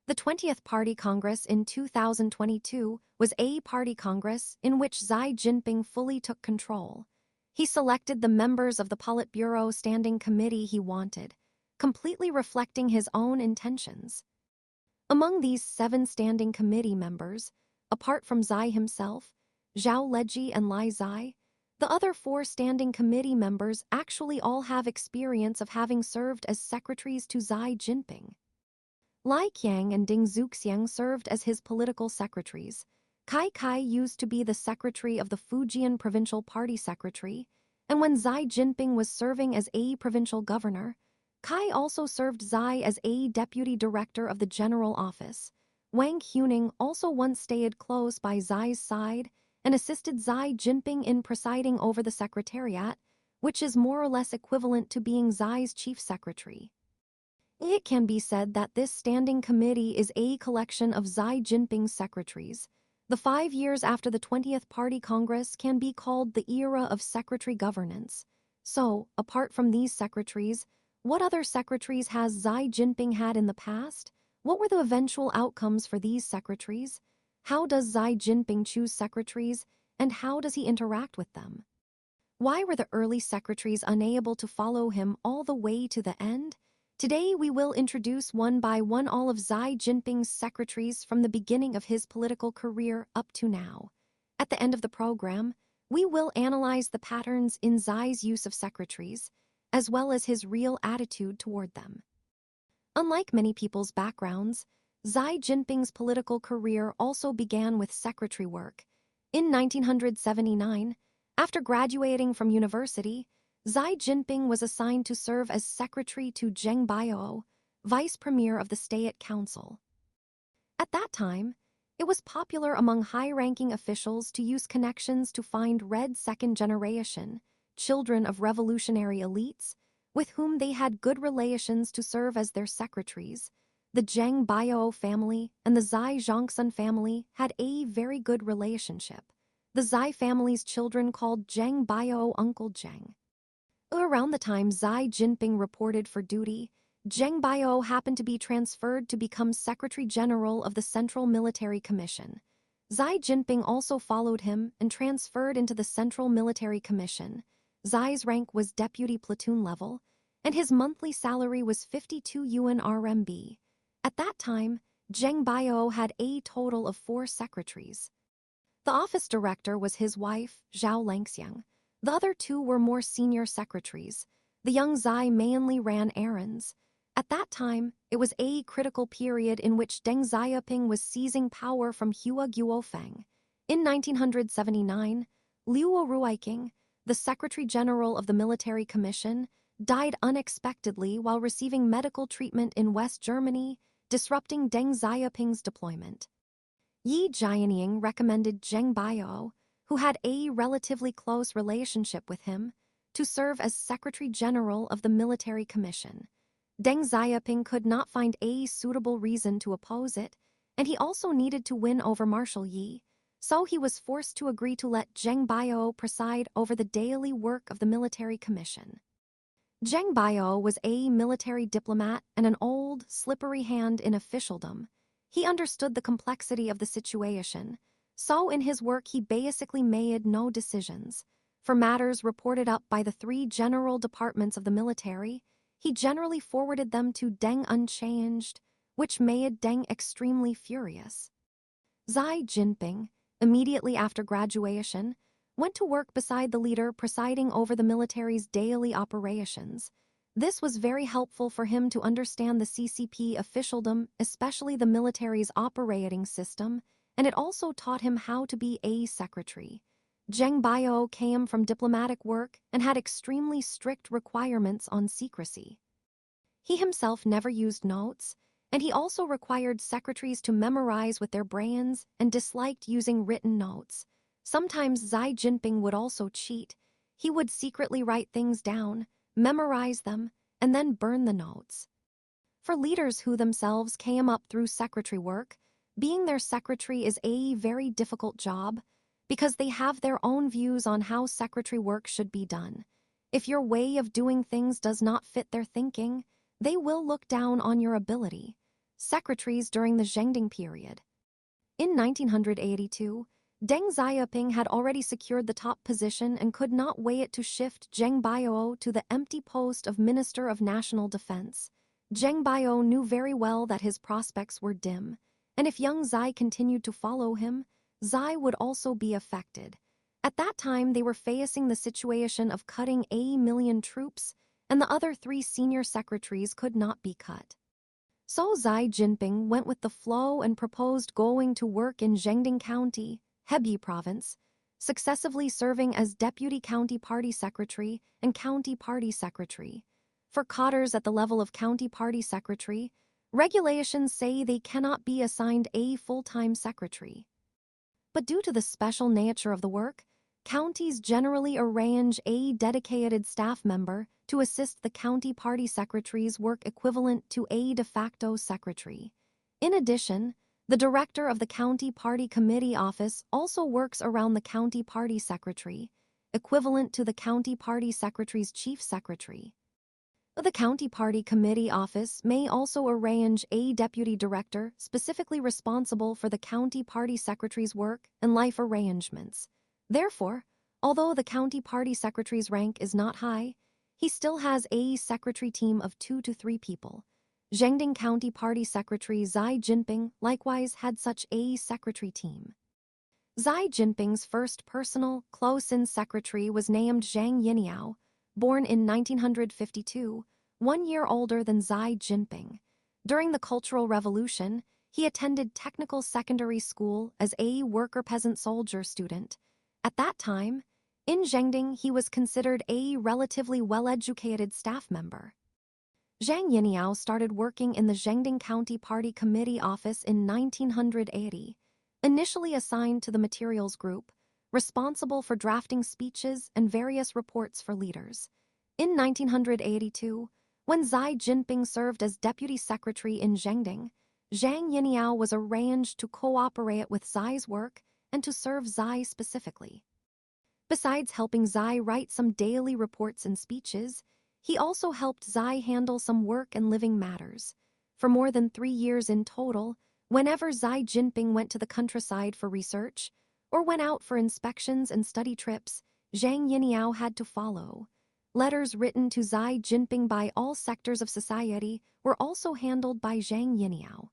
The 20th Party Congress in 2022 was a party congress in which Xi Jinping fully took control. He selected the members of the Politburo Standing Committee he wanted, completely reflecting his own intentions. Among these 7 Standing Committee members, apart from Xi himself, Zhao Leji and Lai Zai, the other 4 Standing Committee members actually all have experience of having served as secretaries to Xi Jinping. Lai Qiang and Ding Zuxiang served as his political secretaries. Kai Kai used to be the secretary of the Fujian Provincial Party Secretary, and when Xi Jinping was serving as a provincial governor, Kai also served Xi as a deputy director of the general office. Wang Huning also once stayed close by Xi's side and assisted Xi Jinping in presiding over the secretariat, which is more or less equivalent to being Xi's chief secretary. It can be said that this standing committee is a collection of Xi Jinping's secretaries. The 5 years after the 20th Party Congress can be called the era of secretary governance. So, apart from these secretaries, what other secretaries has Xi Jinping had in the past? What were the eventual outcomes for these secretaries? How does Xi Jinping choose secretaries, and how does he interact with them? Why were the early secretaries unable to follow him all the way to the end? Today we will introduce one by one all of Xi Jinping's secretaries from the beginning of his political career up to now. At the end of the program, we will analyze the patterns in Xi's use of secretaries, as well as his real attitude toward them. Unlike many people's backgrounds, Xi Jinping's political career also began with secretary work. In 1979, after graduating from university, Xi Jinping was assigned to serve as secretary to Zheng Biao, vice premier of the State Council. At that time, it was popular among high-ranking officials to use connections to find red second-generation, children of revolutionary elites, with whom they had good relations to serve as their secretaries. The Zheng Biao family and the Xi Zhongsun family had a very good relationship. The Xi family's children called Zheng Biao Uncle Zheng. Around the time Xi Jinping reported for duty, Zheng Biao happened to be transferred to become Secretary General of the Central Military Commission. Xi Jinping also followed him and transferred into the Central Military Commission. Xi's rank was deputy platoon level, and his monthly salary was 52 yuan RMB. At that time, Zheng Biao had a total of 4 secretaries. The office director was his wife, Zhao Langxiang. The other 2 were more senior secretaries. The young Xi mainly ran errands. At that time, it was a critical period in which Deng Xiaoping was seizing power from Hua Guofeng. In 1979, Liu Ruiqing, the Secretary General of the Military Commission, died unexpectedly while receiving medical treatment in West Germany, disrupting Deng Xiaoping's deployment. Yi Jianying recommended Zheng Biao, who had a relatively close relationship with him, to serve as Secretary General of the Military Commission. Deng Xiaoping could not find a suitable reason to oppose it, and he also needed to win over Marshal Yi, so he was forced to agree to let Zheng Biao preside over the daily work of the Military Commission. Zheng Biao was a military diplomat and an old, slippery hand in officialdom. He understood the complexity of the situation, so in his work he basically made no decisions. For matters reported up by the 3 general departments of the military, he generally forwarded them to Deng unchanged, which made Deng extremely furious. Xi Jinping, immediately after graduation, went to work beside the leader presiding over the military's daily operations. This was very helpful for him to understand the CCP officialdom, especially the military's operating system, and it also taught him how to be a secretary. Zheng Biao came from diplomatic work and had extremely strict requirements on secrecy. He himself never used notes, and he also required secretaries to memorize with their brains and disliked using written notes. Sometimes Xi Jinping would also cheat. He would secretly write things down, memorize them, and then burn the notes. For leaders who themselves came up through secretary work, being their secretary is a very difficult job because they have their own views on how secretary work should be done. If your way of doing things does not fit their thinking, they will look down on your ability. secretaries during the Zhengding period. In 1982, Deng Xiaoping had already secured the top position and could not wait to shift Zheng Baiao to the empty post of Minister of National Defense. Zheng Baiao knew very well that his prospects were dim, and if young Xi continued to follow him, Xi would also be affected. At that time, they were facing the situation of cutting 1 million troops, and the other 3 senior secretaries could not be cut. So Xi Jinping went with the flow and proposed going to work in Zhengding County, Hebei Province, successively serving as Deputy County Party Secretary and County Party Secretary. For cadres at the level of County Party Secretary, regulations say they cannot be assigned a full-time secretary. But due to the special nature of the work, counties generally arrange a dedicated staff member to assist the county party secretary's work equivalent to a de facto secretary. In addition, the director of the county party committee office also works around the county party secretary, equivalent to the county party secretary's chief secretary. The county party committee office may also arrange a deputy director specifically responsible for the county party secretary's work and life arrangements. Therefore, although the county party secretary's rank is not high, he still has a secretary team of 2 to 3 people. Zhengding County Party Secretary Xi Jinping likewise had such a secretary team. Xi Jinping's first personal, close-in secretary was named Zhang Yiniao, born in 1952, 1 year older than Xi Jinping. During the Cultural Revolution, he attended technical secondary school as a worker peasant soldier student. At that time, in Zhengding, he was considered a relatively well-educated staff member. Zhang Yiniao started working in the Zhengding County Party Committee office in 1980, initially assigned to the materials group, responsible for drafting speeches and various reports for leaders. In 1982, when Xi Jinping served as deputy secretary in Zhengding, Zhang Yiniao was arranged to cooperate with Xi's work and to serve Xi specifically. Besides helping Xi write some daily reports and speeches, he also helped Xi handle some work and living matters. For more than 3 years in total, whenever Xi Jinping went to the countryside for research, or went out for inspections and study trips, Zhang Yiniao had to follow. Letters written to Xi Jinping by all sectors of society were also handled by Zhang Yiniao.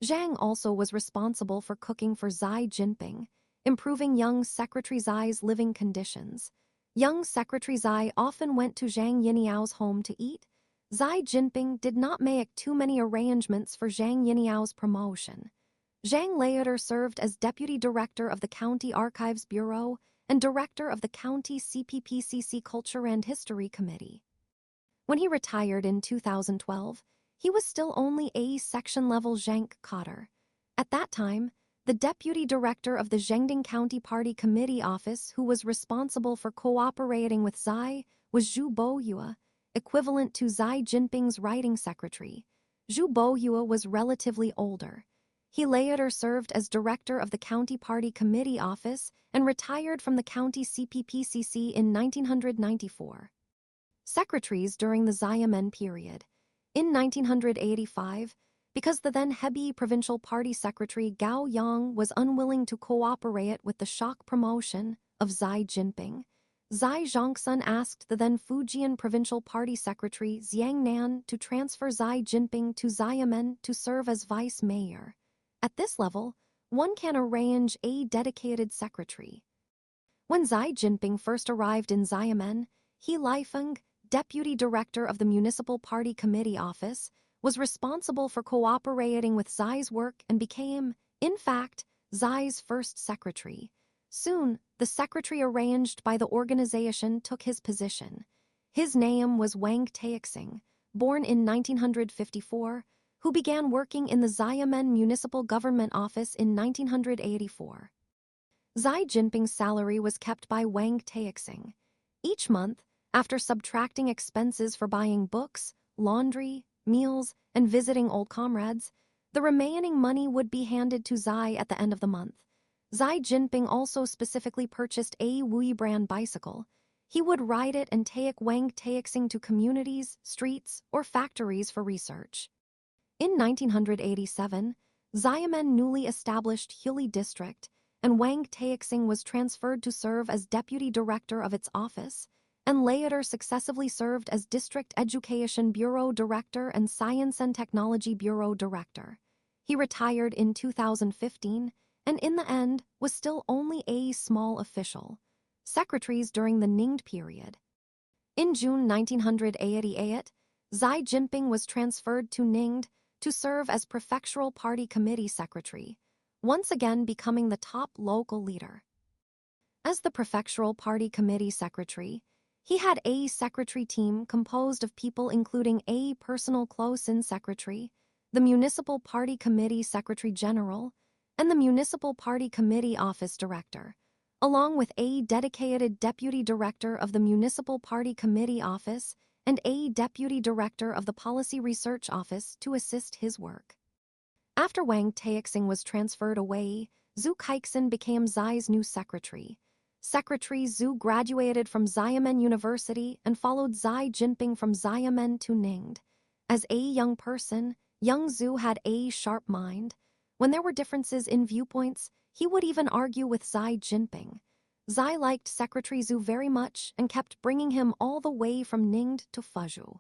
Zhang also was responsible for cooking for Xi Jinping, improving young Secretary Xi's living conditions. Young Secretary Xi often went to Zhang Yiniao's home to eat. Xi Jinping did not make too many arrangements for Zhang Yiniao's promotion. Zhang later served as deputy director of the County Archives Bureau and director of the County CPPCC Culture and History Committee. When he retired in 2012, he was still only a section-level Zhang cadre. At that time, the deputy director of the Zhengding County Party Committee office who was responsible for cooperating with Xi was Zhu Boyue, equivalent to Xi Jinping's writing secretary. Zhu Boyue was relatively older. He later served as director of the County Party Committee office and retired from the County CPPCC in 1994. Secretaries during the Xiamen period. In 1985, because the then Hebei provincial party secretary Gao Yang was unwilling to cooperate with the shock promotion of Xi Jinping, Xi Zhongsun asked the then Fujian provincial party secretary Xiang Nan to transfer Xi Jinping to Xiamen to serve as vice mayor. At this level, one can arrange a dedicated secretary. When Xi Jinping first arrived in Xiamen, He Lifeng, deputy director of the municipal party committee office, was responsible for cooperating with Xi's work and became, in fact, Xi's first secretary. Soon, the secretary arranged by the organization took his position. His name was Wang Taixing, born in 1954, who began working in the Xiamen Municipal Government Office in 1984. Xi Jinping's salary was kept by Wang Taixing. Each month, after subtracting expenses for buying books, laundry, meals, and visiting old comrades, the remaining money would be handed to Xi at the end of the month. Xi Jinping also specifically purchased a Wui brand bicycle. He would ride it and take Wang Taixing to communities, streets, or factories for research. In 1987, Xiamen newly established Huli district, and Wang Taixing was transferred to serve as deputy director of its office, and later successively served as District Education Bureau Director and Science and Technology Bureau Director. He retired in 2015, and in the end was still only a small official. Secretaries during the Ningde period. In June 1988, Xi Jinping was transferred to Ningde to serve as Prefectural Party Committee Secretary, once again becoming the top local leader. As the Prefectural Party Committee Secretary, he had a secretary team composed of people including a personal close-in secretary, the Municipal Party Committee Secretary General, and the Municipal Party Committee Office Director, along with a dedicated Deputy Director of the Municipal Party Committee Office and a Deputy Director of the Policy Research Office to assist his work. After Wang Taixing was transferred away, Zhu Keixin became Xi's new secretary. Secretary Zhu graduated from Xiamen University and followed Xi Jinping from Xiamen to Ningde. As a young person, young Zhu had a sharp mind. When there were differences in viewpoints, he would even argue with Xi Jinping. Xi liked Secretary Zhu very much and kept bringing him all the way from Ningde to Fuzhou.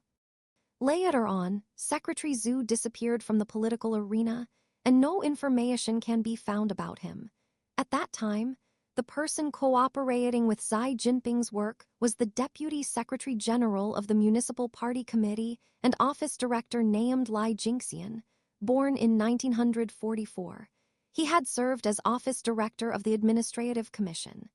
Later on, Secretary Zhu disappeared from the political arena, and no information can be found about him. At that time, the person cooperating with Xi Jinping's work was the Deputy Secretary General of the Municipal Party Committee and Office Director named Li Jingxian, born in 1944. He had served as Office Director of the Administrative Commission.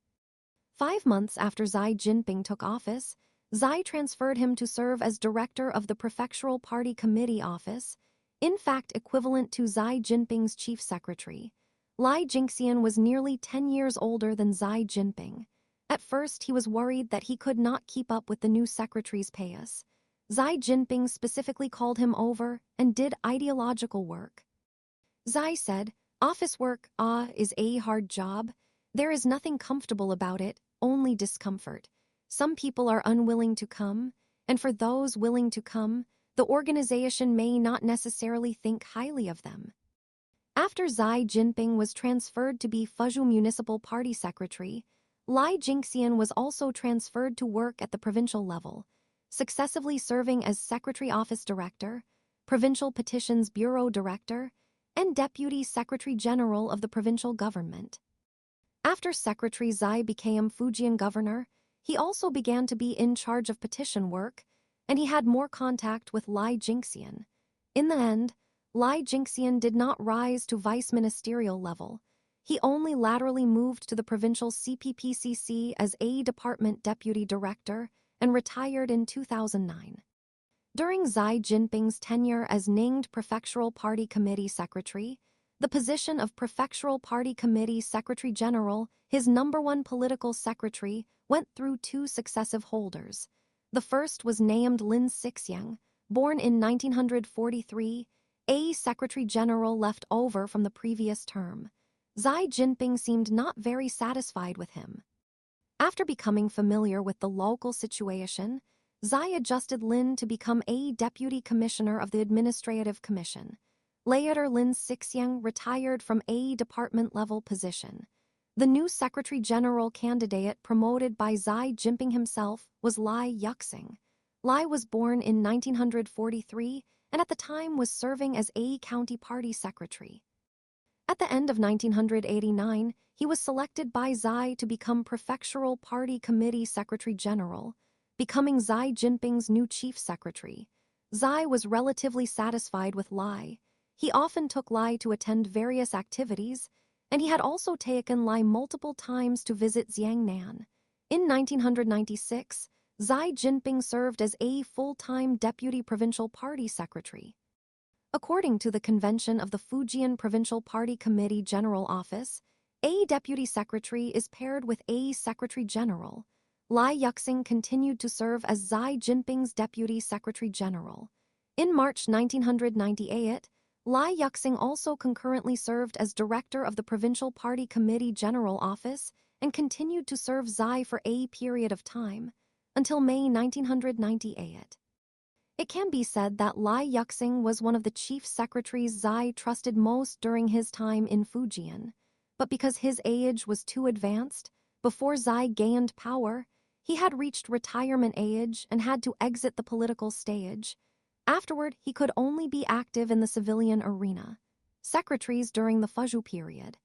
5 months after Xi Jinping took office, Xi transferred him to serve as Director of the Prefectural Party Committee Office, in fact equivalent to Xi Jinping's Chief Secretary. Li Jingxian was nearly 10 years older than Xi Jinping. At first, he was worried that he could not keep up with the new secretary's pace. Xi Jinping specifically called him over and did ideological work. Xi said, "Office work, is a hard job. There is nothing comfortable about it, only discomfort. Some people are unwilling to come, and for those willing to come, the organization may not necessarily think highly of them." After Xi Jinping was transferred to be Fuzhou Municipal Party Secretary, Li Jingxian was also transferred to work at the provincial level, successively serving as Secretary Office Director, Provincial Petitions Bureau Director, and Deputy Secretary General of the provincial government. After Secretary Xi became Fujian governor, he also began to be in charge of petition work, and he had more contact with Li Jingxian. In the end, Li Jingxian did not rise to vice-ministerial level. He only laterally moved to the provincial CPPCC as a department deputy director and retired in 2009. During Xi Jinping's tenure as Ningde Prefectural Party Committee Secretary, the position of Prefectural Party Committee Secretary General, his #1 political secretary, went through 2 successive holders. The first was named Lin Xixiang, born in 1943, a Secretary General left over from the previous term. Xi Jinping seemed not very satisfied with him. After becoming familiar with the local situation, Xi adjusted Lin to become a Deputy Commissioner of the Administrative Commission. Later, Lin Xixiang retired from a department-level position. The new Secretary General candidate promoted by Xi Jinping himself was Li Yuxing. Li was born in 1943 and at the time was serving as a county party secretary. At the end of 1989, he was selected by Xi to become Prefectural Party Committee Secretary General, becoming Xi Jinping's new chief secretary. Xi was relatively satisfied with Li. He often took Li to attend various activities, and he had also taken Li multiple times to visit Xiangnan. In 1996, Xi Jinping served as a full-time deputy provincial party secretary. According to the convention of the Fujian Provincial Party Committee General Office, a deputy secretary is paired with a secretary general. Li Yuxing continued to serve as Xi Jinping's deputy secretary general. In March 1998, Li Yuxing also concurrently served as director of the Provincial Party Committee General Office and continued to serve Xi for a period of time, until May 1998. It can be said that Lai Yuxing was one of the chief secretaries Xi trusted most during his time in Fujian. But because his age was too advanced, before Xi gained power, he had reached retirement age and had to exit the political stage. Afterward, he could only be active in the civilian arena. Secretaries during the Fuzhou period.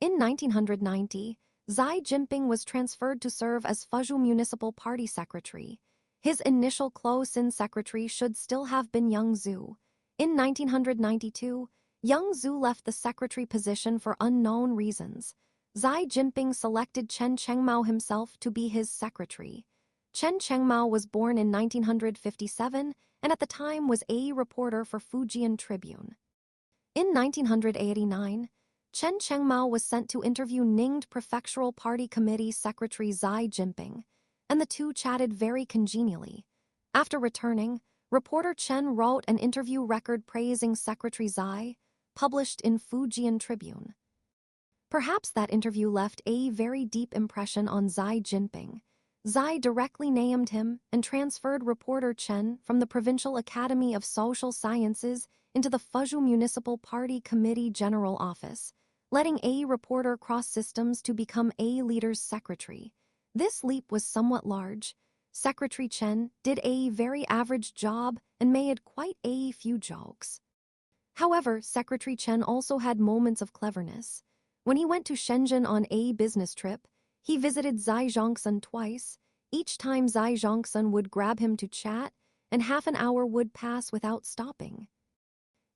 In 1990, Xi Jinping was transferred to serve as Fuzhou Municipal Party Secretary. His initial close-in secretary should still have been Yang Zhu. In 1992, Yang Zhu left the secretary position for unknown reasons. Xi Jinping selected Chen Chengmao himself to be his secretary. Chen Chengmao was born in 1957 and at the time was a reporter for Fujian Tribune. In 1989, Chen Chengmao was sent to interview Ningde Prefectural Party Committee Secretary Xi Jinping, and the two chatted very congenially. After returning, reporter Chen wrote an interview record praising Secretary Xi, published in Fujian Tribune. Perhaps that interview left a very deep impression on Xi Jinping. Xi directly named him and transferred reporter Chen from the Provincial Academy of Social Sciences into the Fuzhou Municipal Party Committee General Office, letting a reporter cross systems to become a leader's secretary. This leap was somewhat large. Secretary Chen did a very average job and made quite a few jokes. However, Secretary Chen also had moments of cleverness. When he went to Shenzhen on a business trip, he visited Xi Zhongsun twice. Each time Xi Zhongsun would grab him to chat, and half an hour would pass without stopping.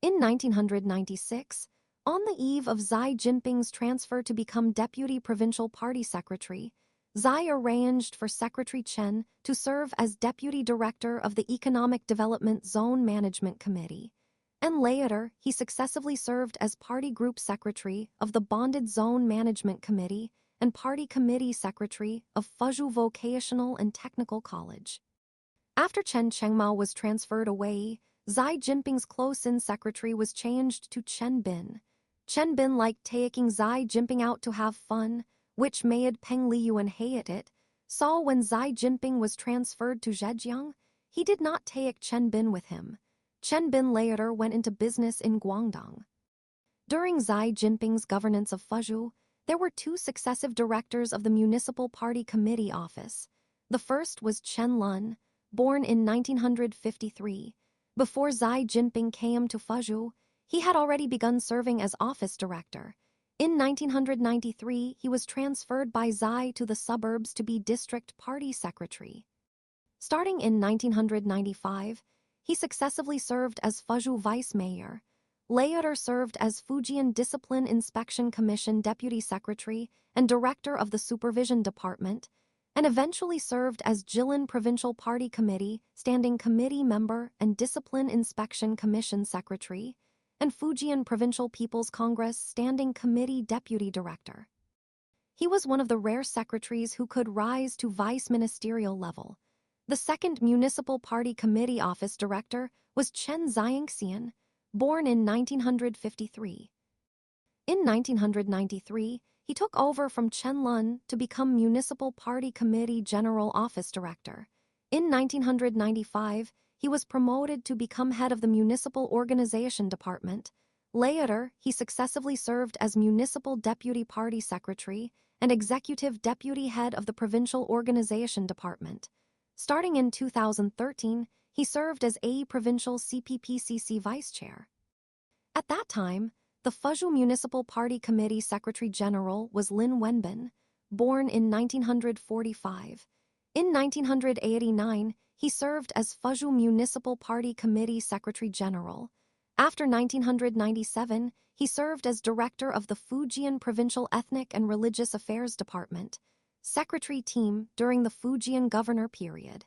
In 1996, on the eve of Xi Jinping's transfer to become Deputy Provincial Party Secretary, Xi arranged for Secretary Chen to serve as Deputy Director of the Economic Development Zone Management Committee, and later he successively served as Party Group Secretary of the Bonded Zone Management Committee and Party Committee Secretary of Fuzhou Vocational and Technical College. After Chen Chengmao was transferred away, Xi Jinping's close-in secretary was changed to Chen Bin. Chen Bin liked taking Xi Jinping out to have fun, which made Peng Liyuan hate it. So when Xi Jinping was transferred to Zhejiang, he did not take Chen Bin with him. Chen Bin later went into business in Guangdong. During Xi Jinping's governance of Fuzhou, there were two successive directors of the Municipal Party Committee Office. The first was Chen Lun, born in 1953. Before Xi Jinping came to Fuzhou, he had already begun serving as office director. In 1993, he was transferred by Xi to the suburbs to be district party secretary. Starting in 1995, he successively served as Fuzhou vice mayor. Later served as Fujian Discipline Inspection Commission deputy secretary and director of the supervision department, and eventually served as Jilin Provincial Party Committee standing committee member and Discipline Inspection Commission secretary, and Fujian Provincial People's Congress Standing Committee Deputy Director. He was one of the rare secretaries who could rise to vice-ministerial level. The second Municipal Party Committee Office Director was Chen Xiangxian, born in 1953. In 1993, he took over from Chen Lun to become Municipal Party Committee General Office Director. In 1995, he was promoted to become head of the Municipal Organization Department. Later, he successively served as Municipal Deputy Party Secretary and Executive Deputy Head of the Provincial Organization Department. Starting in 2013, he served as a Provincial CPPCC Vice Chair. At that time, the Fuzhou Municipal Party Committee Secretary General was Lin Wenbin, born in 1945. In 1989, he served as Fuzhou Municipal Party Committee Secretary General. After 1997, he served as director of the Fujian Provincial Ethnic and Religious Affairs Department, secretary team during the Fujian governor period.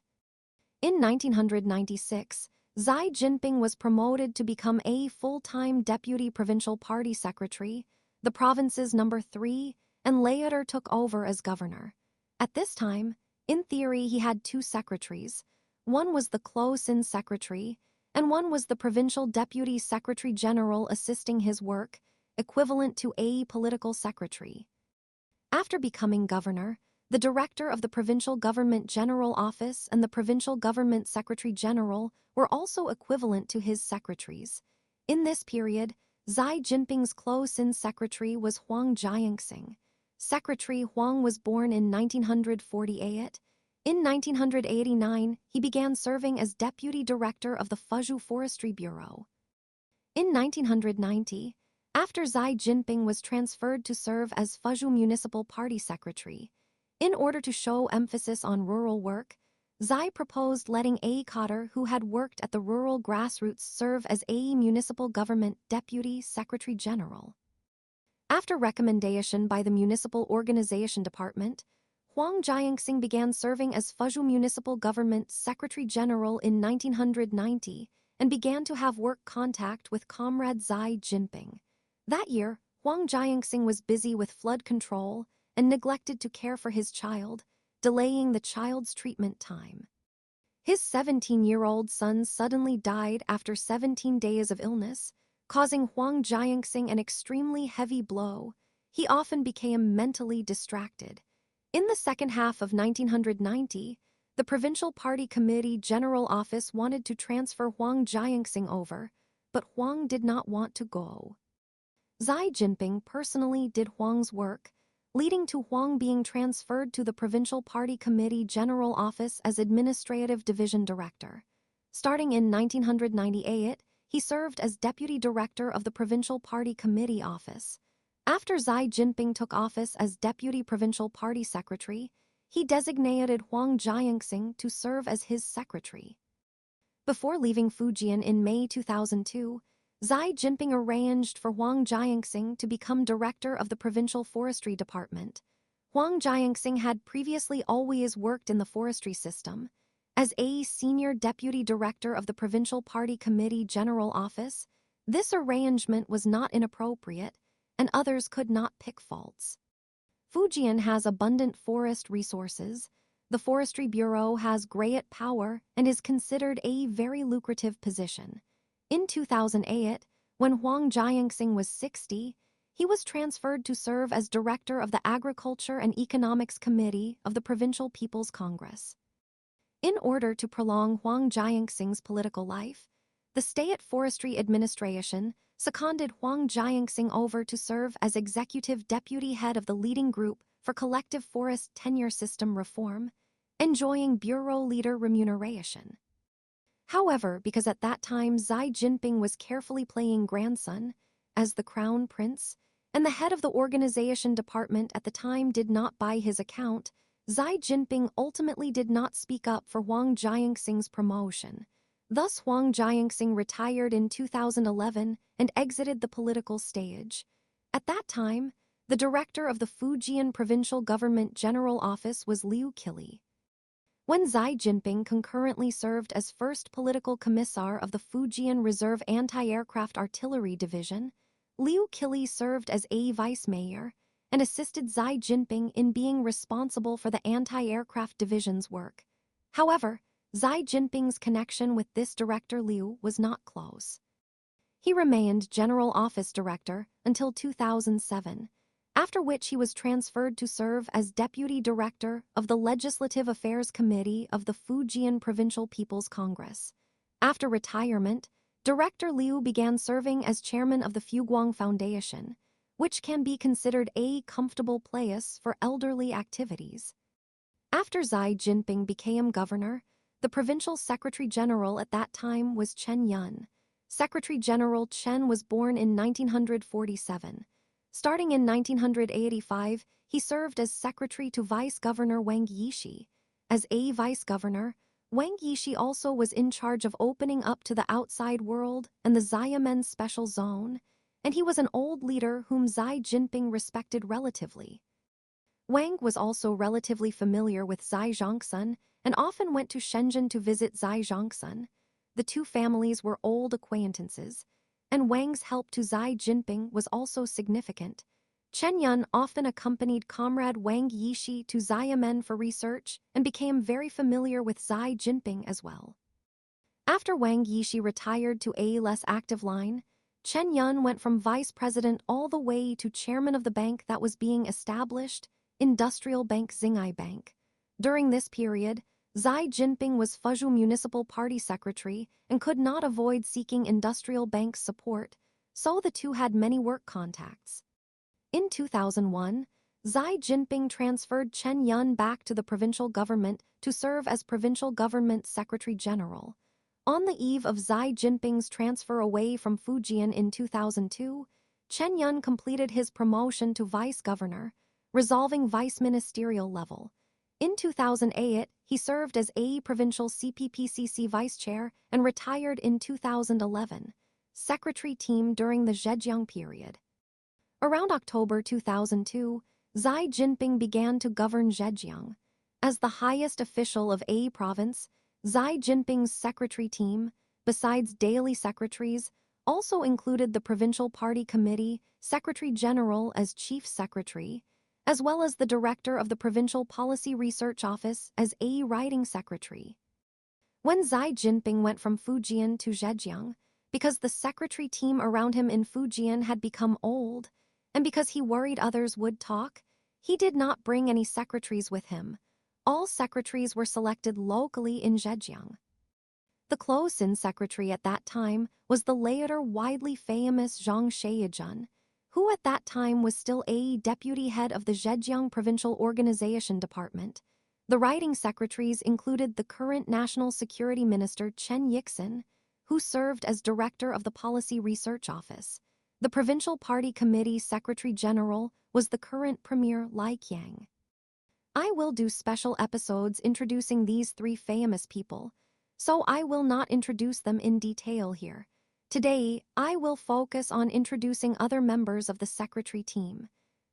In 1996, Xi Jinping was promoted to become a full-time deputy provincial party secretary, the province's number 3, and later took over as governor. At this time, in theory, he had two secretaries. One was the close-in secretary, and one was the provincial deputy secretary general assisting his work, equivalent to a political secretary. After becoming governor, The director of the Provincial Government General Office and the Provincial Government Secretary General were also equivalent to his secretaries. In this period, Xi Jinping's close-in secretary was Huang Jianxing. Secretary Huang was born in 1948. In 1989, he began serving as deputy director of the Fuzhou Forestry Bureau. In 1990, after Xi Jinping was transferred to serve as Fuzhou Municipal Party secretary, in order to show emphasis on rural work, Xi proposed letting A. Cotter, who had worked at the rural grassroots, serve as A. Municipal Government Deputy Secretary General. After recommendation by the Municipal Organization Department, Huang Jianxing began serving as Fuzhou Municipal Government Secretary General in 1990 and began to have work contact with Comrade Xi Jinping. That year, Huang Jianxing was busy with flood control and neglected to care for his child, delaying the child's treatment time. His 17-year-old son suddenly died after 17 days of illness, causing Huang Jianxing an extremely heavy blow. He often became mentally distracted. In the second half of 1990, the Provincial Party Committee General Office wanted to transfer Huang Jianxing over, but Huang did not want to go. Xi Jinping personally did Huang's work, leading to Huang being transferred to the Provincial Party Committee General Office as Administrative Division Director. Starting in 1998, he served as Deputy Director of the Provincial Party Committee Office. After Xi Jinping took office as Deputy Provincial Party Secretary, he designated Huang Jianxing to serve as his secretary. Before leaving Fujian in May 2002, Xi Jinping arranged for Huang Jianxing to become director of the Provincial Forestry Department. Huang Jianxing had previously always worked in the forestry system. As a senior deputy director of the Provincial Party Committee General Office, this arrangement was not inappropriate, and others could not pick faults. Fujian has abundant forest resources. The Forestry Bureau has great power and is considered a very lucrative position. In 2008, when Huang Jianxing was 60, he was transferred to serve as director of the Agriculture and Economics Committee of the Provincial People's Congress. In order to prolong Huang Jianxing's political life, the State Forestry Administration seconded Huang Jianxing over to serve as executive deputy head of the leading group for collective forest tenure system reform, enjoying bureau leader remuneration. However, because at that time Xi Jinping was carefully playing grandson as the crown prince, and the head of the organization department at the time did not buy his account, Xi Jinping ultimately did not speak up for Huang Jianxing's promotion. Thus, Huang Jianxing retired in 2011 and exited the political stage. At that time, the director of the Fujian Provincial Government General Office was Liu Qili. When Xi Jinping concurrently served as first political commissar of the Fujian Reserve Anti-Aircraft Artillery Division, Liu Qili served as a vice mayor and assisted Xi Jinping in being responsible for the anti-aircraft division's work. However, Xi Jinping's connection with this director Liu was not close. He remained General Office Director until 2007, after which he was transferred to serve as Deputy Director of the Legislative Affairs Committee of the Fujian Provincial People's Congress. After retirement, Director Liu began serving as chairman of the Fuguang Foundation, which can be considered a comfortable place for elderly activities. After Xi Jinping became governor, the provincial Secretary General at that time was Chen Yun. Secretary General Chen was born in 1947. Starting in 1985, he served as secretary to Vice Governor Wang Yishi. As a vice governor, Wang Yishi also was in charge of opening up to the outside world and the Xiamen Special Zone, and he was an old leader whom Xi Jinping respected relatively. Wang was also relatively familiar with Xi Zhongsun and often went to Shenzhen to visit Xi Zhongsun. The two families were old acquaintances, and Wang's help to Xi Jinping was also significant. Chen Yun often accompanied Comrade Wang Yishi to Xiamen for research and became very familiar with Xi Jinping as well. After Wang Yishi retired to a less active line, Chen Yun went from vice president all the way to chairman of the bank that was being established Industrial Bank Xinghai Bank. During this period, Xi Jinping was Fuzhou Municipal Party Secretary and could not avoid seeking Industrial Bank's support, so the two had many work contacts. In 2001, Xi Jinping transferred Chen Yun back to the provincial government to serve as Provincial Government Secretary General. On the eve of Xi Jinping's transfer away from Fujian in 2002, Chen Yun completed his promotion to vice governor, resolving vice ministerial level. In 2008, he served as a provincial CPPCC vice chair and retired in 2011, secretary team during the Zhejiang period. Around October 2002, Xi Jinping began to govern Zhejiang. As the highest official of a province, Xi Jinping's secretary team, besides daily secretaries, also included the Provincial Party Committee, Secretary General as Chief Secretary, as well as the Director of the Provincial Policy Research Office as a Writing Secretary. When Xi Jinping went from Fujian to Zhejiang, because the secretary team around him in Fujian had become old, and because he worried others would talk, he did not bring any secretaries with him. All secretaries were selected locally in Zhejiang. The close-in secretary at that time was the later widely famous Zhang Sheijun, who at that time was still a deputy head of the Zhejiang Provincial Organization Department. The writing secretaries included the current National Security Minister Chen Yixin, who served as director of the Policy Research Office. The Provincial Party Committee Secretary General was the current Premier Lai Qiang. I will do special episodes introducing these three famous people, so I will not introduce them in detail here. Today, I will focus on introducing other members of the secretary team.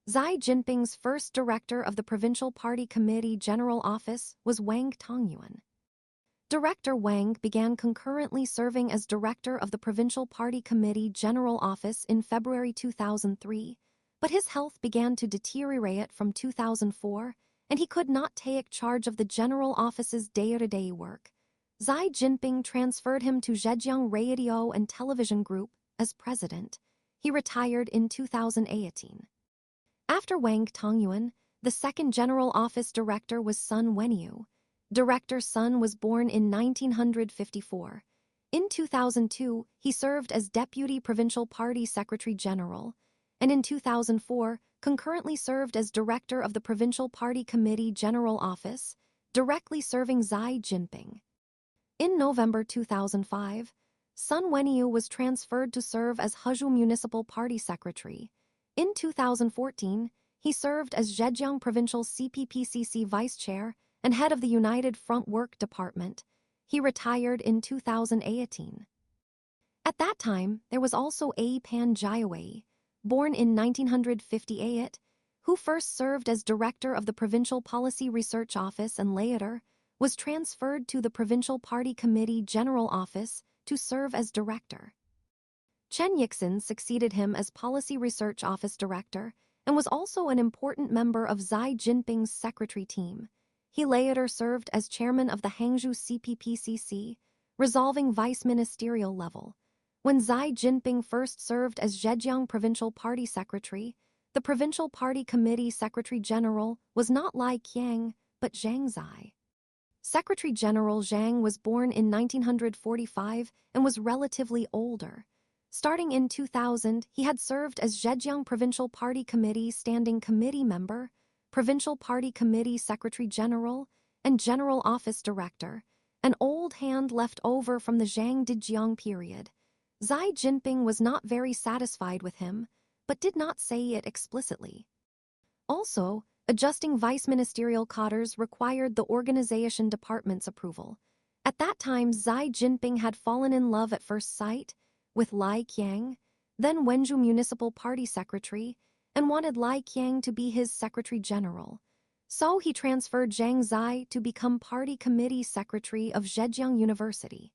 Xi Jinping's first director of the Provincial Party Committee General Office was Wang Tongyuan. Director Wang began concurrently serving as director of the Provincial Party Committee General Office in February 2003, but his health began to deteriorate from 2004, and he could not take charge of the General Office's day-to-day work. Xi Jinping transferred him to Zhejiang Radio and Television Group as president. He retired in 2018. After Wang Tongyuan, the second General Office director was Sun Wenyu. Director Sun was born in 1954. In 2002, he served as Deputy Provincial Party Secretary General, and in 2004, concurrently served as Director of the Provincial Party Committee General Office, directly serving Xi Jinping. In November 2005, Sun Wenyu was transferred to serve as Huzhou Municipal Party Secretary. In 2014, he served as Zhejiang Provincial CPPCC Vice Chair and head of the United Front Work Department. He retired in 2018. At that time, there was also A. Pan Jiawei, born in 1958, who first served as director of the Provincial Policy Research Office and later was transferred to the Provincial Party Committee General Office to serve as director. Chen Yixin succeeded him as Policy Research Office Director and was also an important member of Xi Jinping's secretary team. He later served as chairman of the Hangzhou CPPCC, resolving vice ministerial level. When Xi Jinping first served as Zhejiang Provincial Party Secretary, the Provincial Party Committee Secretary General was not Lai Qiang, but Zhang Zai. Secretary General Zhang was born in 1945 and was relatively older. Starting in 2000, he had served as Zhejiang Provincial Party Committee Standing Committee Member, Provincial Party Committee Secretary General, and General Office Director, an old hand left over from the Zhang Dejiang period. Xi Jinping was not very satisfied with him, but did not say it explicitly. Also, adjusting vice ministerial cadres required the organization department's approval. At that time, Xi Jinping had fallen in love at first sight with Lai Qiang, then Wenzhou Municipal Party Secretary, and wanted Lai Qiang to be his Secretary General. So he transferred Zhang Zai to become Party Committee Secretary of Zhejiang University.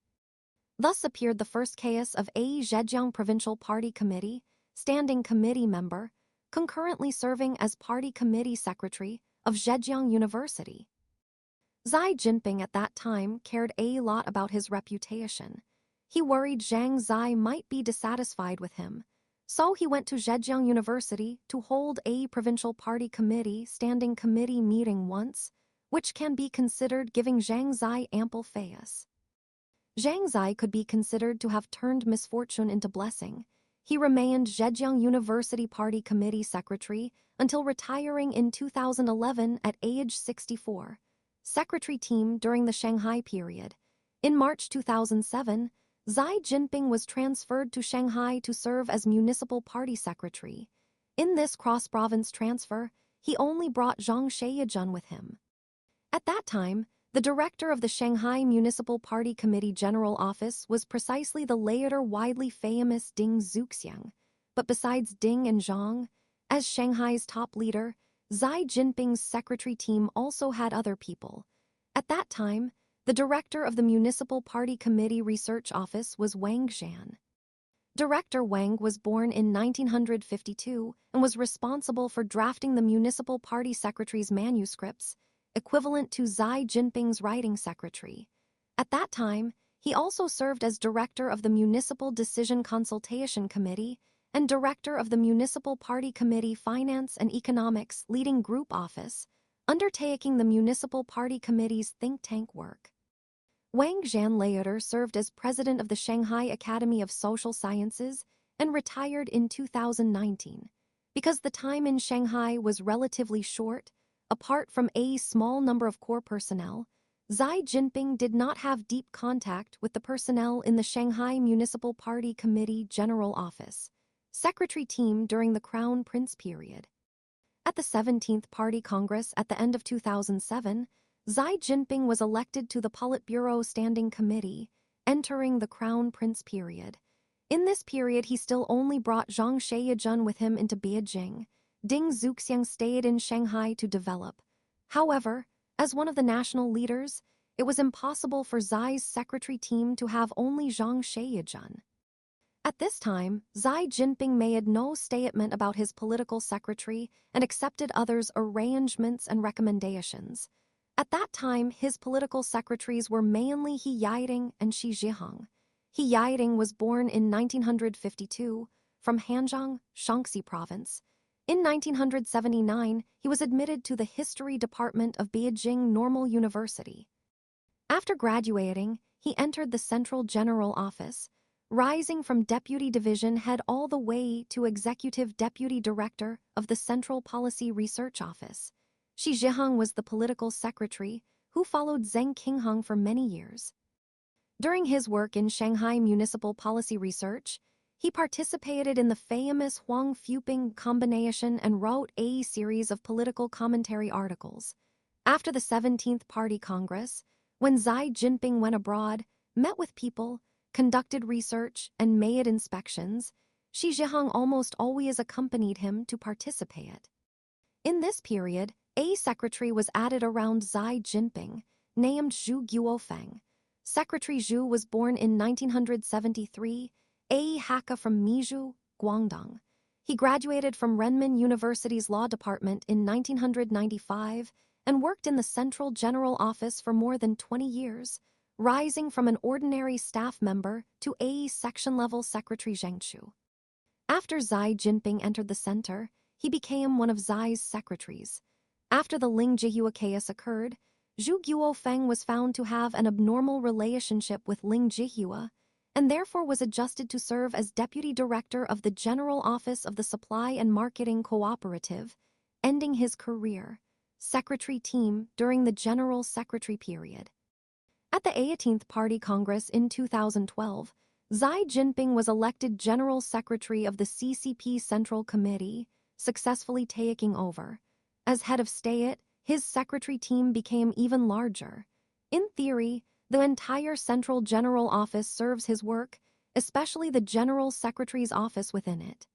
Thus appeared the first case of a Zhejiang Provincial Party Committee, Standing Committee Member, concurrently serving as Party Committee Secretary of Zhejiang University. Xi Jinping at that time cared a lot about his reputation. He worried Zhang Zai might be dissatisfied with him, So he went to Zhejiang University to hold a provincial party committee standing committee meeting once, which can be considered giving Zhang Zai ample face. Zhang Zai could be considered to have turned misfortune into blessing. He remained Zhejiang University Party Committee Secretary until retiring in 2011 at age 64. Secretary team during the Shanghai period. In March 2007, Xi Jinping was transferred to Shanghai to serve as municipal party secretary. In this cross-province transfer, he only brought Zhang Sheijun with him. At that time, the director of the Shanghai Municipal Party Committee General Office was precisely the later widely famous Ding Zuxiang. But besides Ding and Zhang, as Shanghai's top leader, Xi Jinping's secretary team also had other people. At that time, the director of the Municipal Party Committee Research Office was Wang Zhan. Director Wang was born in 1952 and was responsible for drafting the Municipal Party Secretary's manuscripts, equivalent to Xi Jinping's writing secretary. At that time, he also served as director of the Municipal Decision Consultation Committee and director of the Municipal Party Committee Finance and Economics Leading Group Office, undertaking the Municipal Party Committee's think tank work. Wang Zhan later served as president of the Shanghai Academy of Social Sciences and retired in 2019. Because the time in Shanghai was relatively short, apart from a small number of core personnel, Xi Jinping did not have deep contact with the personnel in the Shanghai Municipal Party Committee General Office, secretary team during the Crown Prince period. At the 17th Party Congress at the end of 2007, Xi Jinping was elected to the Politburo Standing Committee, entering the Crown Prince period. In this period, he still only brought Zhang Sheijun with him into Beijing. Ding Zuxiang stayed in Shanghai to develop. However, as one of the national leaders, it was impossible for Xi's secretary team to have only Zhang Sheijun. At this time, Xi Jinping made no statement about his political secretary and accepted others' arrangements and recommendations. At that time, his political secretaries were mainly He Yiding and Shi Jinping. He Yiding was born in 1952 from Hanzhong, Shaanxi Province. In 1979, he was admitted to the History Department of Beijing Normal University. After graduating, he entered the Central General Office, rising from Deputy Division Head all the way to Executive Deputy Director of the Central Policy Research Office. Shi Jinping was the political secretary who followed Zheng Qingheng for many years. During his work in Shanghai Municipal Policy Research, he participated in the famous Huang Fuping combination and wrote a series of political commentary articles. After the 17th Party Congress, when Xi Jinping went abroad, met with people, conducted research, and made inspections, Shi Jinping almost always accompanied him to participate. In this period, a secretary was added around Xi Jinping, named Zhu Guofeng. Secretary Zhu was born in 1973, a Hakka from Mizhu, Guangdong. He graduated from Renmin University's Law Department in 1995 and worked in the Central General Office for more than 20 years, rising from an ordinary staff member to a section-level secretary Zhengshu. After Xi Jinping entered the center, he became one of Xi's secretaries. After the Ling Jihua case occurred, Zhu Guofeng was found to have an abnormal relationship with Ling Jihua, and therefore was adjusted to serve as Deputy Director of the General Office of the Supply and Marketing Cooperative, ending his career secretary team during the General Secretary period. At the 18th Party Congress in 2012, Xi Jinping was elected General Secretary of the CCP Central Committee, successfully taking over. As head of state, his secretary team became even larger. In theory, the entire Central General Office serves his work, especially the General Secretary's office within it.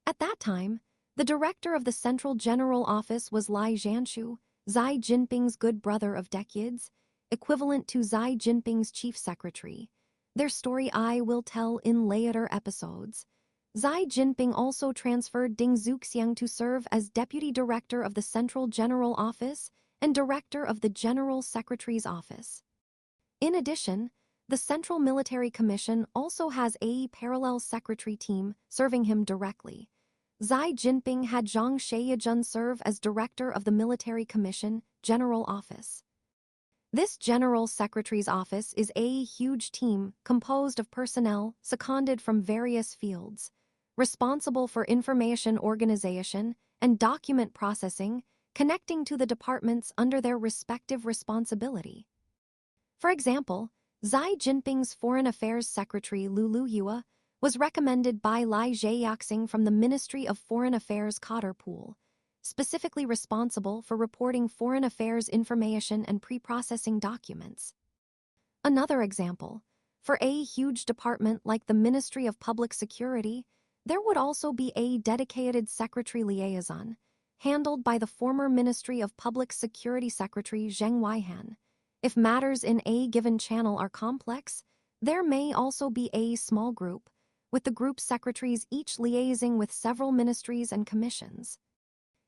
At that time, the director of the Central General Office was Lai Zhanshu, Xi Jinping's good brother of decades, equivalent to Xi Jinping's chief secretary. Their story I will tell in later episodes. Xi Jinping also transferred Ding Zuxiang to serve as deputy director of the Central General Office and director of the General Secretary's office. In addition, The Central Military Commission also has a parallel secretary team serving him directly. Xi Jinping had Zhang Shaiyajun serve as director of the Military Commission General Office. This General Secretary's office is a huge team composed of personnel seconded from various fields, responsible for information organization and document processing, connecting to the departments under their respective responsibility. For example, Xi Jinping's Foreign Affairs Secretary Lulu Yue was recommended by Lai Zheyaxing from the Ministry of Foreign Affairs Cotter Pool, specifically responsible for reporting foreign affairs information and pre-processing documents. Another example, for a huge department like the Ministry of Public Security, there would also be a dedicated secretary liaison, handled by the former Ministry of Public Security Secretary Zheng Weihan. If matters in a given channel are complex, there may also be a small group, with the group secretaries each liaising with several ministries and commissions.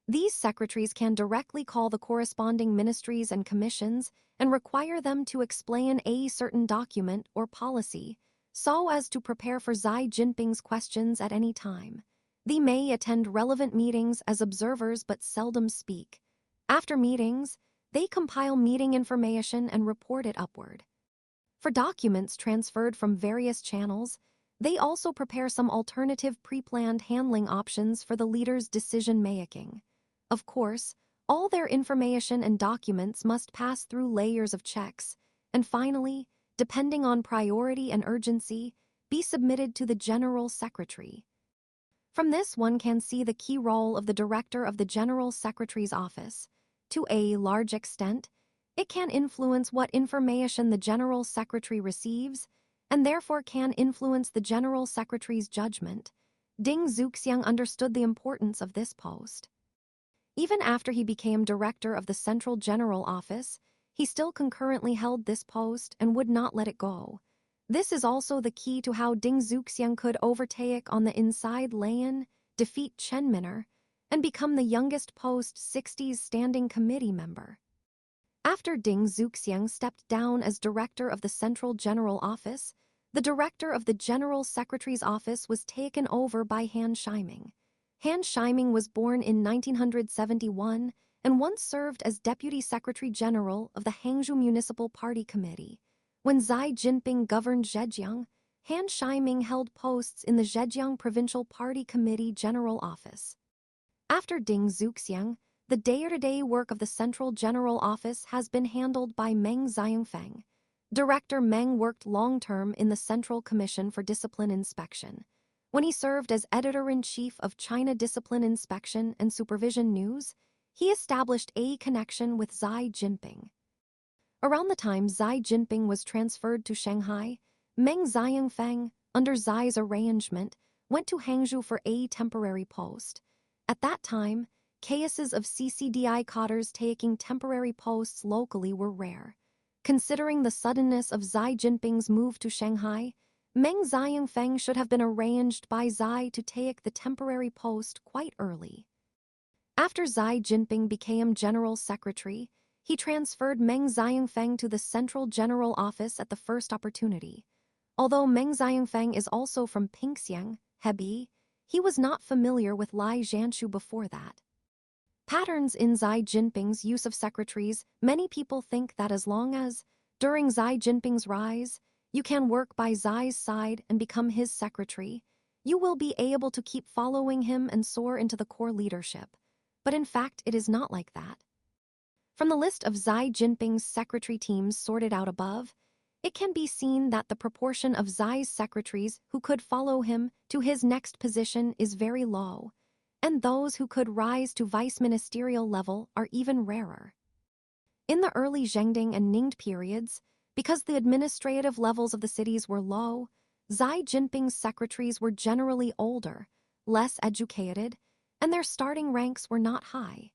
These secretaries can directly call the corresponding ministries and commissions and require them to explain a certain document or policy, so as to prepare for Xi Jinping's questions at any time. They may attend relevant meetings as observers but seldom speak. After meetings, they compile meeting information and report it upward. For documents transferred from various channels, they also prepare some alternative pre-planned handling options for the leader's decision-making. Of course, all their information and documents must pass through layers of checks, and finally, depending on priority and urgency, be submitted to the General Secretary. From this one can see the key role of the Director of the General Secretary's office. To a large extent, it can influence what information the General Secretary receives, and therefore can influence the General Secretary's judgment. Ding Zuxiang understood the importance of this post. Even after he became director of the Central General Office, he still concurrently held this post and would not let it go. This is also the key to how Ding Zuxiang could overtake on the inside lane, defeat Chen Minner, and become the youngest post-60s standing committee member. After Ding Zuxiang stepped down as director of the Central General Office, the director of the General Secretary's office was taken over by Han Shiming. Han Shiming was born in 1971 and once served as Deputy Secretary General of the Hangzhou Municipal Party Committee. When Xi Jinping governed Zhejiang, Han Shiming held posts in the Zhejiang Provincial Party Committee General Office. After Ding Zuxiang, the day-to-day work of the Central General Office has been handled by Meng Xiangfeng. Director Meng worked long-term in the Central Commission for Discipline Inspection. When he served as editor-in-chief of China Discipline Inspection and Supervision News, he established a connection with Xi Jinping. Around the time Xi Jinping was transferred to Shanghai, Meng Xiangfeng, under Xi's arrangement, went to Hangzhou for a temporary post. At that time, cases of CCDI cadres taking temporary posts locally were rare. Considering the suddenness of Xi Jinping's move to Shanghai, Meng Xiangfeng should have been arranged by Xi to take the temporary post quite early. After Xi Jinping became General Secretary, he transferred Meng Xiangfeng to the Central General Office at the first opportunity. Although Meng Xiangfeng is also from Pingxiang, Hebei, he was not familiar with Lai Zhanshu before that. Patterns in Xi Jinping's use of secretaries. Many people think that as long as, during Xi Jinping's rise, you can work by Xi's side and become his secretary, you will be able to keep following him and soar into the core leadership. But in fact, it is not like that. From the list of Xi Jinping's secretary teams sorted out above, it can be seen that the proportion of Xi's secretaries who could follow him to his next position is very low, and those who could rise to vice-ministerial level are even rarer. In the early Zhengding and Ningde periods, because the administrative levels of the cities were low, Xi Jinping's secretaries were generally older, less educated, and their starting ranks were not high.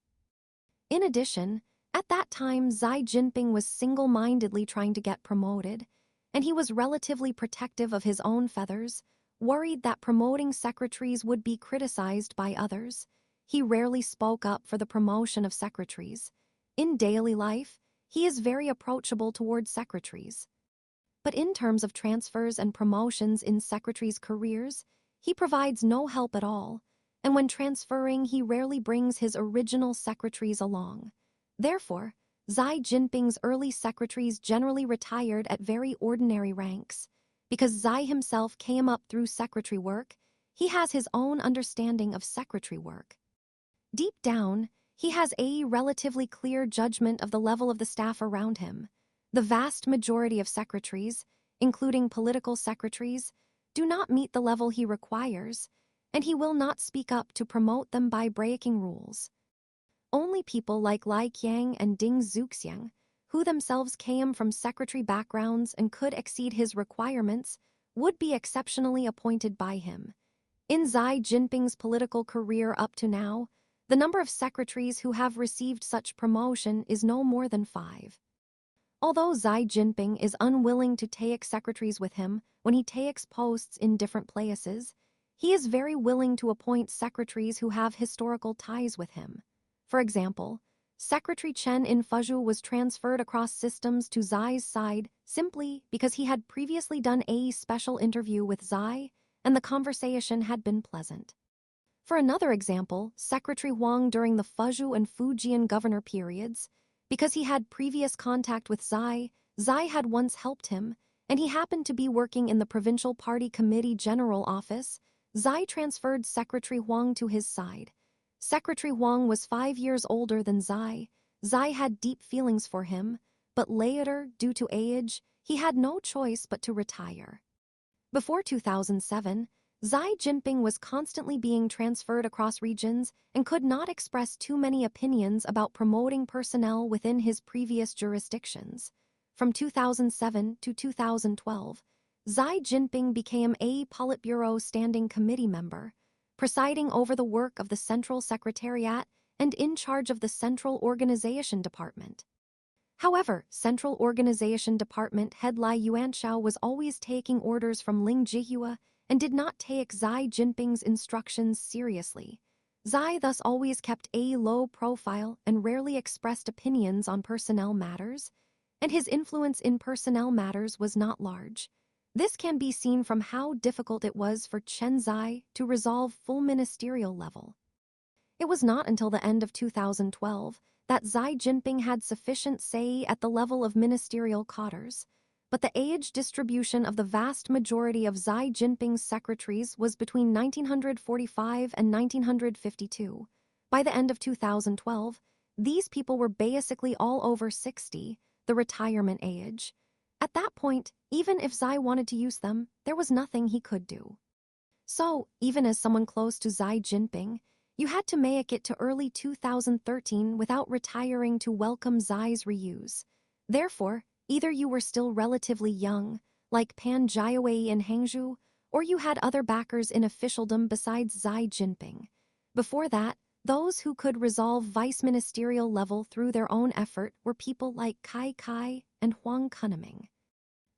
In addition, at that time Xi Jinping was single-mindedly trying to get promoted, and he was relatively protective of his own feathers, worried that promoting secretaries would be criticized by others. He rarely spoke up for the promotion of secretaries. In daily life, he is very approachable toward secretaries. But in terms of transfers and promotions in secretaries' careers, he provides no help at all, and when transferring, he rarely brings his original secretaries along. Therefore, Xi Jinping's early secretaries generally retired at very ordinary ranks. Because Xi himself came up through secretary work, he has his own understanding of secretary work. Deep down, he has a relatively clear judgment of the level of the staff around him. The vast majority of secretaries, including political secretaries, do not meet the level he requires, and he will not speak up to promote them by breaking rules. Only people like Li Qiang and Ding Zuxiang, who themselves came from secretary backgrounds and could exceed his requirements, would be exceptionally appointed by him. In Xi Jinping's political career up to now, the number of secretaries who have received such promotion is no more than 5. Although Xi Jinping is unwilling to take secretaries with him when he takes posts in different places, he is very willing to appoint secretaries who have historical ties with him. For example, Secretary Chen in Fuzhou was transferred across systems to Xi's side simply because he had previously done a special interview with Xi, and the conversation had been pleasant. For another example, Secretary Huang during the Fuzhou and Fujian governor periods, because he had previous contact with Xi had once helped him, and he happened to be working in the Provincial Party Committee General Office, Xi transferred Secretary Huang to his side. Secretary Huang was 5 years older than Xi. Xi had deep feelings for him, but later, due to age, he had no choice but to retire. Before 2007, Xi Jinping was constantly being transferred across regions and could not express too many opinions about promoting personnel within his previous jurisdictions. From 2007 to 2012, Xi Jinping became a Politburo Standing Committee member, presiding over the work of the Central Secretariat and in charge of the Central Organization Department. However, Central Organization Department head Lai Yuanshao was always taking orders from Ling Jihua and did not take Xi Jinping's instructions seriously. Xi thus always kept a low profile and rarely expressed opinions on personnel matters, and his influence in personnel matters was not large. This can be seen from how difficult it was for Chen Xi to resolve full ministerial level. It was not until the end of 2012 that Xi Jinping had sufficient say at the level of ministerial cadres, but the age distribution of the vast majority of Xi Jinping's secretaries was between 1945 and 1952. By the end of 2012, these people were basically all over 60, the retirement age. At that point, even if Xi wanted to use them, there was nothing he could do. So, even as someone close to Xi Jinping, you had to make it to early 2013 without retiring to welcome Xi's reuse. Therefore, either you were still relatively young, like Pan Jiawei in Hangzhou, or you had other backers in officialdom besides Xi Jinping. Before that, those who could resolve vice-ministerial level through their own effort were people like Kai Kai and Huang Kunming.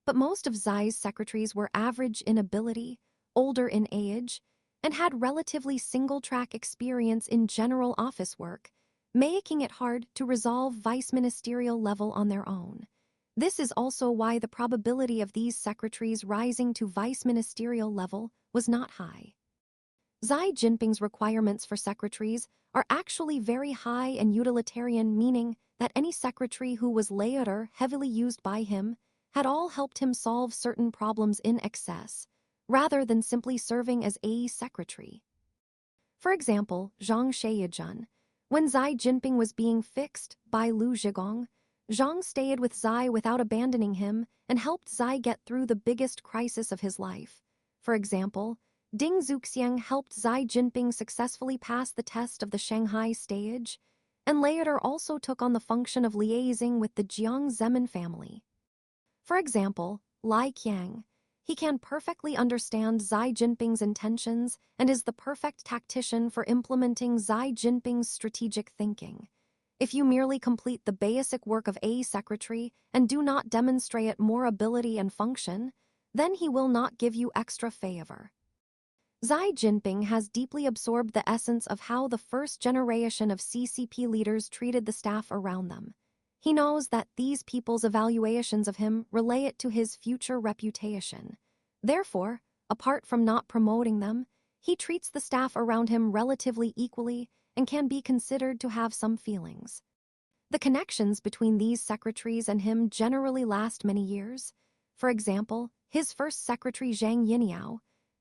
But most of Xi's secretaries were average in ability, older in age, and had relatively single-track experience in general office work, making it hard to resolve vice-ministerial level on their own. This is also why the probability of these secretaries rising to vice-ministerial level was not high. Xi Jinping's requirements for secretaries are actually very high and utilitarian, meaning that any secretary who was later heavily used by him had all helped him solve certain problems in excess, rather than simply serving as a secretary. For example, Zhang Sheiyijun. When Xi Jinping was being fixed by Liu Zhigong, Zhang stayed with Xi without abandoning him and helped Xi get through the biggest crisis of his life. For example, Ding Zuxiang helped Xi Jinping successfully pass the test of the Shanghai stage, and later also took on the function of liaising with the Jiang Zemin family. For example, Li Qiang. He can perfectly understand Xi Jinping's intentions and is the perfect tactician for implementing Xi Jinping's strategic thinking. If you merely complete the basic work of a secretary and do not demonstrate more ability and function, then he will not give you extra favor. Xi Jinping has deeply absorbed the essence of how the first generation of CCP leaders treated the staff around them. He knows that these people's evaluations of him relate to his future reputation. Therefore, apart from not promoting them, he treats the staff around him relatively equally and can be considered to have some feelings. The connections between these secretaries and him generally last many years. For example, his first secretary Zhang Yiniao,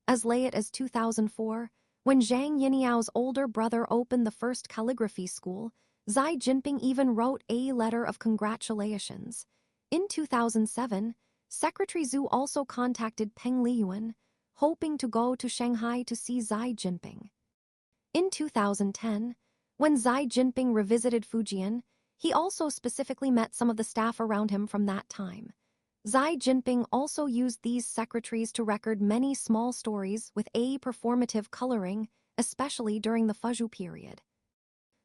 as late as 2004, when Zhang Yiniao's older brother opened the first calligraphy school, Xi Jinping even wrote a letter of congratulations. In 2007, Secretary Zhu also contacted Peng Liyuan, hoping to go to Shanghai to see Xi Jinping. In 2010, when Xi Jinping revisited Fujian, he also specifically met some of the staff around him from that time. Xi Jinping also used these secretaries to record many small stories with a performative coloring, especially during the Fuzhou period.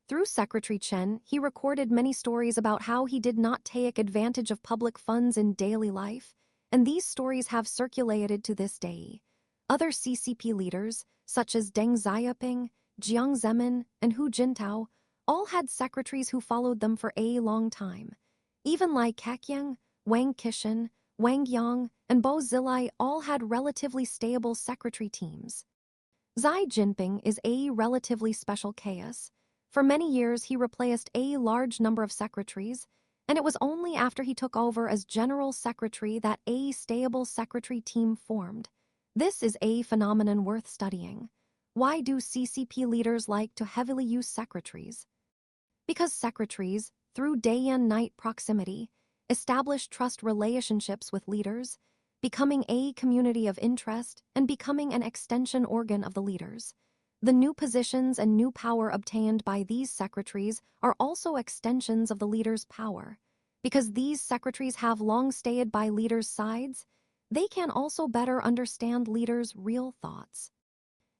Through Secretary Chen, he recorded many stories about how he did not take advantage of public funds in daily life, and these stories have circulated to this day. Other CCP leaders, such as Deng Xiaoping, Jiang Zemin, and Hu Jintao, all had secretaries who followed them for a long time. Even Lai Keqiang, Wang Qishan, Wang Yang, and Bo Xilai all had relatively stable secretary teams. Xi Jinping is a relatively special case. For many years, he replaced a large number of secretaries, and it was only after he took over as general secretary that a stable secretary team formed. This is a phenomenon worth studying. Why do CCP leaders like to heavily use secretaries? Because secretaries, through day and night proximity, establish trust relationships with leaders, becoming a community of interest and becoming an extension organ of the leaders. The new positions and new power obtained by these secretaries are also extensions of the leaders' power. Because these secretaries have long stayed by leaders' sides, they can also better understand leaders' real thoughts.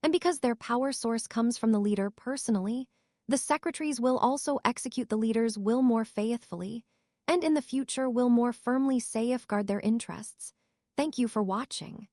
And because their power source comes from the leader personally, the secretaries will also execute the leader's will more faithfully, and in the future will more firmly safeguard their interests. Thank you for watching.